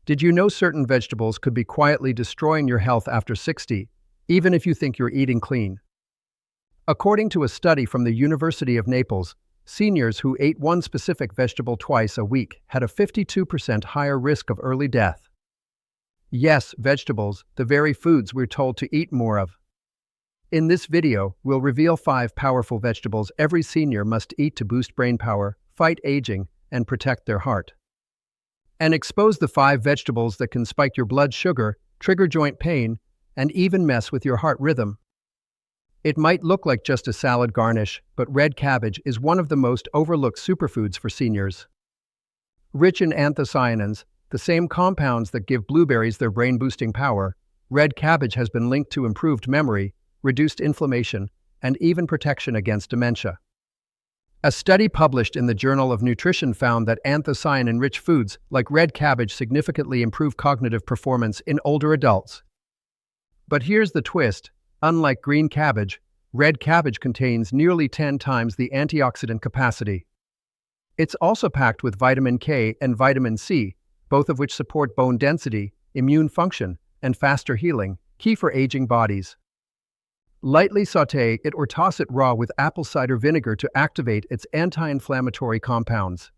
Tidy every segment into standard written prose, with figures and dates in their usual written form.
Did you know certain vegetables could be quietly destroying your health after 60, even if you think you're eating clean? According to a study from the University of Naples, seniors who ate one specific vegetable twice a week had a 52% higher risk of early death. Yes, vegetables, the very foods we're told to eat more of. In this video, we'll reveal 5 powerful vegetables every senior must eat to boost brain power, fight aging, and protect their heart. And expose the 5 vegetables that can spike your blood sugar, trigger joint pain, and even mess with your heart rhythm. It might look like just a salad garnish, but red cabbage is one of the most overlooked superfoods for seniors. Rich in anthocyanins, the same compounds that give blueberries their brain-boosting power, red cabbage has been linked to improved memory, reduced inflammation, and even protection against dementia. A study published in the Journal of Nutrition found that anthocyanin-rich foods like red cabbage significantly improve cognitive performance in older adults. But here's the twist. Unlike green cabbage, red cabbage contains nearly 10 times the antioxidant capacity. It's also packed with vitamin K and vitamin C, both of which support bone density, immune function, and faster healing, key for aging bodies. Lightly sauté it or toss it raw with apple cider vinegar to activate its anti-inflammatory compounds.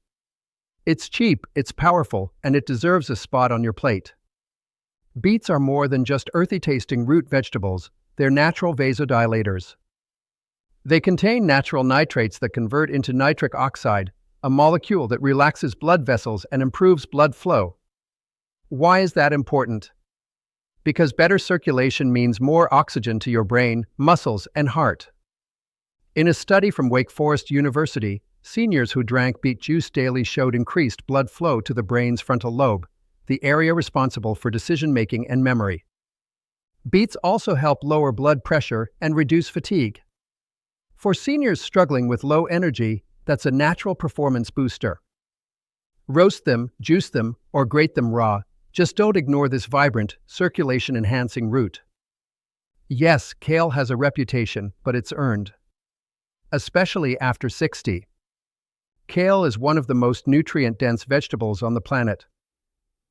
It's cheap, it's powerful, and it deserves a spot on your plate. Beets are more than just earthy-tasting root vegetables, they're natural vasodilators. They contain natural nitrates that convert into nitric oxide, a molecule that relaxes blood vessels and improves blood flow. Why is that important? Because better circulation means more oxygen to your brain, muscles, and heart. In a study from Wake Forest University, seniors who drank beet juice daily showed increased blood flow to the brain's frontal lobe, the area responsible for decision-making and memory. Beets also help lower blood pressure and reduce fatigue. For seniors struggling with low energy, that's a natural performance booster. Roast them, juice them, or grate them raw. Just don't ignore this vibrant, circulation-enhancing root. Yes, kale has a reputation, but it's earned. Especially after 60. Kale is one of the most nutrient-dense vegetables on the planet.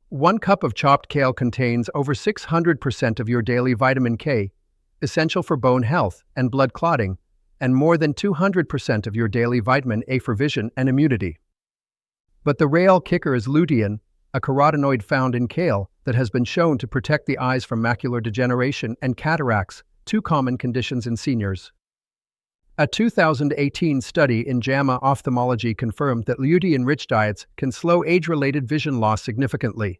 1 cup of chopped kale contains over 600% of your daily vitamin K, essential for bone health and blood clotting, and more than 200% of your daily vitamin A for vision and immunity. But the real kicker is lutein, a carotenoid found in kale that has been shown to protect the eyes from macular degeneration and cataracts, 2 common conditions in seniors. A 2018 study in JAMA Ophthalmology confirmed that lutein-rich diets can slow age-related vision loss significantly.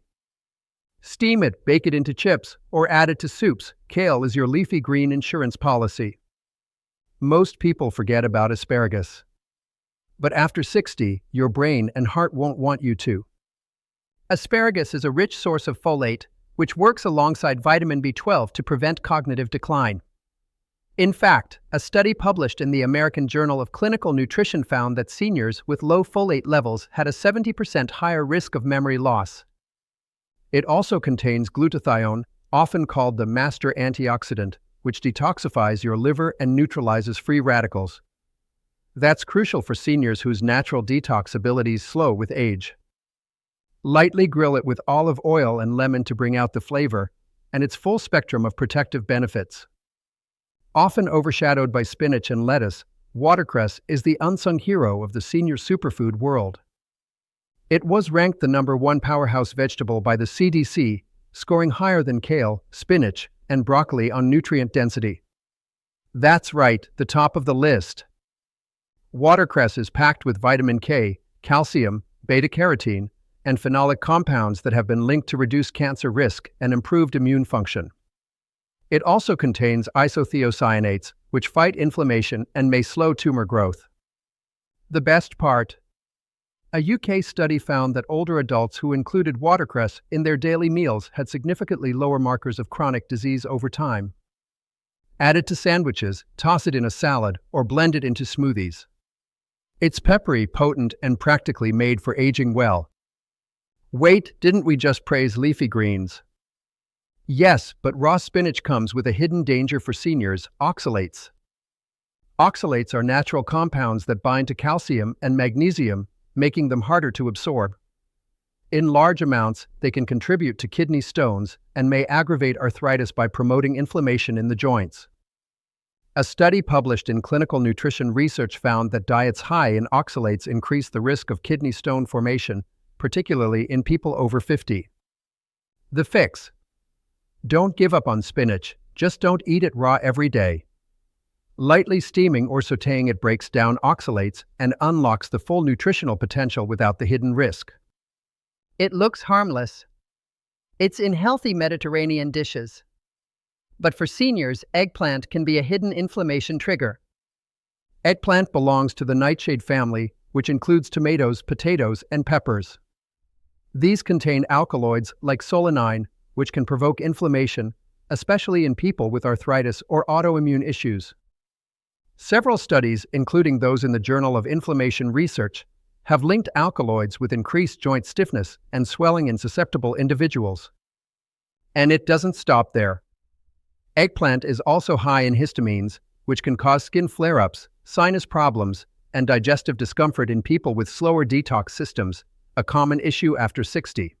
Steam it, bake it into chips, or add it to soups. Kale is your leafy green insurance policy. Most people forget about asparagus. But after 60, your brain and heart won't want you to. Asparagus is a rich source of folate, which works alongside vitamin B12 to prevent cognitive decline. In fact, a study published in the American Journal of Clinical Nutrition found that seniors with low folate levels had a 70% higher risk of memory loss. It also contains glutathione, often called the master antioxidant, which detoxifies your liver and neutralizes free radicals. That's crucial for seniors whose natural detox abilities slow with age. Lightly grill it with olive oil and lemon to bring out the flavor, and its full spectrum of protective benefits. Often overshadowed by spinach and lettuce, watercress is the unsung hero of the senior superfood world. It was ranked the #1 powerhouse vegetable by the CDC, scoring higher than kale, spinach, and broccoli on nutrient density. That's right, the top of the list. Watercress is packed with vitamin K, calcium, beta-carotene, and phenolic compounds that have been linked to reduced cancer risk and improved immune function. It also contains isothiocyanates, which fight inflammation and may slow tumor growth. The best part? A UK study found that older adults who included watercress in their daily meals had significantly lower markers of chronic disease over time. Add it to sandwiches, toss it in a salad, or blend it into smoothies. It's peppery, potent, and practically made for aging well. Wait, didn't we just praise leafy greens? Yes, but raw spinach comes with a hidden danger for seniors: oxalates. Oxalates are natural compounds that bind to calcium and magnesium, making them harder to absorb. In large amounts, they can contribute to kidney stones and may aggravate arthritis by promoting inflammation in the joints. A study published in Clinical Nutrition Research found that diets high in oxalates increase the risk of kidney stone formation, particularly in people over 50. The fix: don't give up on spinach, just don't eat it raw every day. Lightly steaming or sautéing it breaks down oxalates and unlocks the full nutritional potential without the hidden risk. It looks harmless. It's in healthy Mediterranean dishes. But for seniors, eggplant can be a hidden inflammation trigger. Eggplant belongs to the nightshade family, which includes tomatoes, potatoes, and peppers. These contain alkaloids like solanine, which can provoke inflammation, especially in people with arthritis or autoimmune issues. Several studies, including those in the Journal of Inflammation Research, have linked alkaloids with increased joint stiffness and swelling in susceptible individuals. And it doesn't stop there. Eggplant is also high in histamines, which can cause skin flare-ups, sinus problems, and digestive discomfort in people with slower detox systems, a common issue after 60.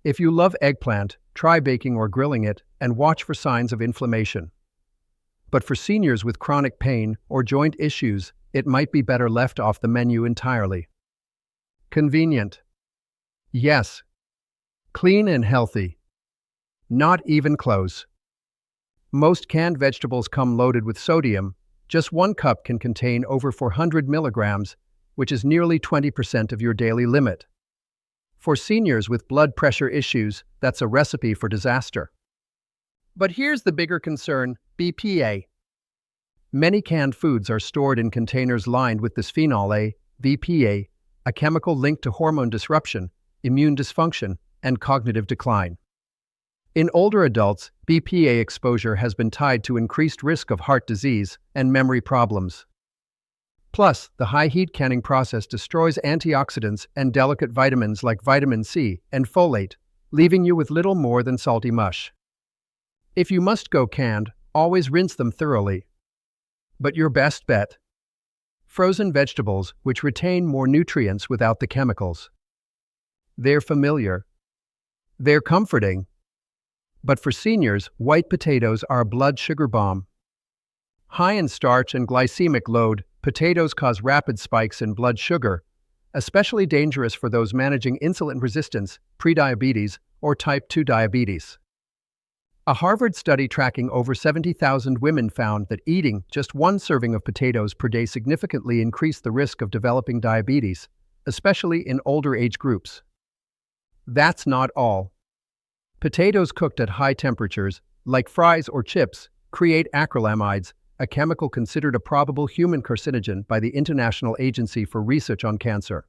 If you love eggplant, try baking or grilling it and watch for signs of inflammation. But for seniors with chronic pain or joint issues, it might be better left off the menu entirely. Convenient. Yes. Clean and healthy. Not even close. Most canned vegetables come loaded with sodium. Just 1 cup can contain over 400 milligrams, which is nearly 20% of your daily limit. For seniors with blood pressure issues, that's a recipe for disaster. But here's the bigger concern: BPA. Many canned foods are stored in containers lined with bisphenol A, BPA, a chemical linked to hormone disruption, immune dysfunction, and cognitive decline. In older adults, BPA exposure has been tied to increased risk of heart disease and memory problems. Plus, the high-heat canning process destroys antioxidants and delicate vitamins like vitamin C and folate, leaving you with little more than salty mush. If you must go canned, always rinse them thoroughly. But your best bet: frozen vegetables, which retain more nutrients without the chemicals. They're familiar. They're comforting. But for seniors, white potatoes are a blood sugar bomb. High in starch and glycemic load, potatoes cause rapid spikes in blood sugar, especially dangerous for those managing insulin resistance, prediabetes, or type 2 diabetes. A Harvard study tracking over 70,000 women found that eating just 1 serving of potatoes per day significantly increased the risk of developing diabetes, especially in older age groups. That's not all. Potatoes cooked at high temperatures, like fries or chips, create acrylamides, a chemical considered a probable human carcinogen by the International Agency for Research on Cancer.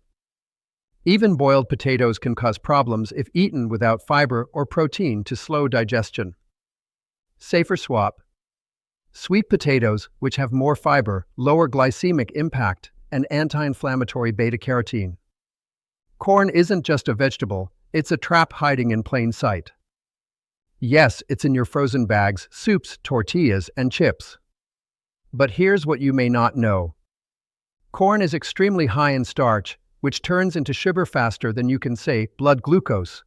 Even boiled potatoes can cause problems if eaten without fiber or protein to slow digestion. Safer swap: sweet potatoes, which have more fiber, lower glycemic impact, and anti-inflammatory beta-carotene. Corn isn't just a vegetable, it's a trap hiding in plain sight. Yes, it's in your frozen bags, soups, tortillas, and chips. But here's what you may not know. Corn is extremely high in starch, which turns into sugar faster than you can say blood glucose.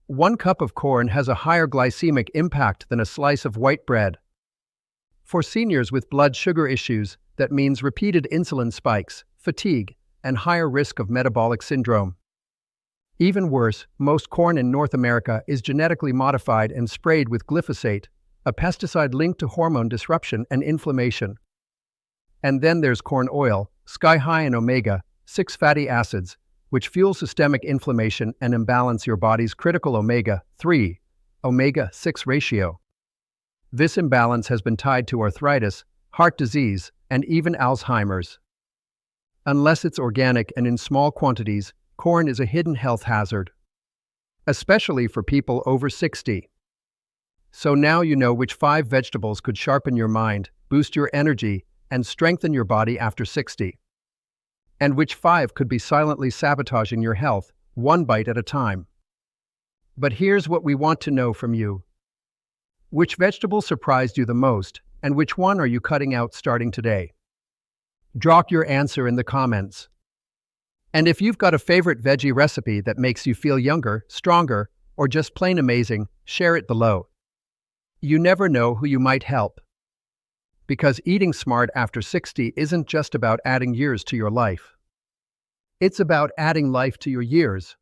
1 cup of corn has a higher glycemic impact than a slice of white bread. For seniors with blood sugar issues, that means repeated insulin spikes, fatigue, and higher risk of metabolic syndrome. Even worse, most corn in North America is genetically modified and sprayed with glyphosate, a pesticide linked to hormone disruption and inflammation. And then there's corn oil, sky-high in omega-6 fatty acids, which fuel systemic inflammation and imbalance your body's critical omega-3, omega-6 ratio. This imbalance has been tied to arthritis, heart disease, and even Alzheimer's. Unless it's organic and in small quantities, corn is a hidden health hazard, especially for people over 60. So now you know which 5 vegetables could sharpen your mind, boost your energy, and strengthen your body after 60. And which 5 could be silently sabotaging your health, 1 bite at a time. But here's what we want to know from you. Which vegetable surprised you the most, and which one are you cutting out starting today? Drop your answer in the comments. And if you've got a favorite veggie recipe that makes you feel younger, stronger, or just plain amazing, share it below. You never know who you might help. Because eating smart after 60 isn't just about adding years to your life. It's about adding life to your years.